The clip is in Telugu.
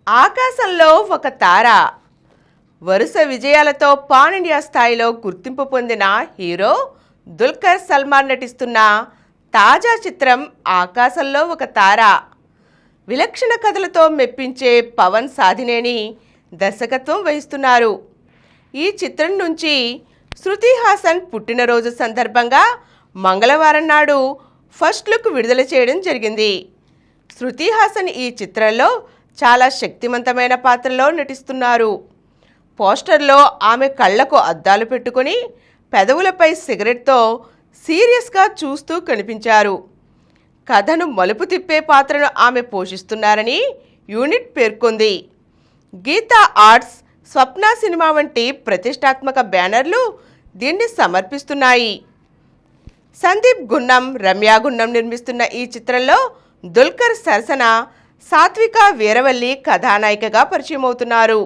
ఆకాశంలో ఒక తార వరుస విజయాలతో పాన్ ఇండియా స్థాయిలో గుర్తింపు పొందిన హీరో దుల్కర్ సల్మాన్ నటిస్తున్న తాజా చిత్రం ఆకాశంలో ఒక తార. విలక్షణ కథలతో మెప్పించే పవన్ సాధినేని దర్శకత్వం వహిస్తున్నారు. ఈ చిత్రం నుంచి శృతి హాసన్ పుట్టినరోజు సందర్భంగా మంగళవారం నాడు ఫస్ట్ లుక్ విడుదల చేయడం జరిగింది. శృతి హాసన్ ఈ చిత్రంలో చాలా శక్తివంతమైన పాత్రలో నటిస్తున్నారు. పోస్టర్లో ఆమె కళ్లకు అద్దాలు పెట్టుకొని పెదవులపై సిగరెట్తో సీరియస్గా చూస్తూ కనిపించారు. కథను మలుపు తిప్పే పాత్రను ఆమె పోషిస్తున్నారని యూనిట్ పేర్కొంది. గీతా ఆర్ట్స్, స్వప్న సినిమా వంటి ప్రతిష్టాత్మక బ్యానర్లు దీన్ని సమర్పిస్తున్నాయి. సందీప్ గున్నం, రమ్య గున్నం నిర్మిస్తున్న ఈ చిత్రంలో దుల్కర్ సరసన సాత్విక వీరవల్లి కథానాయికగా పరిచయం అవుతున్నారు.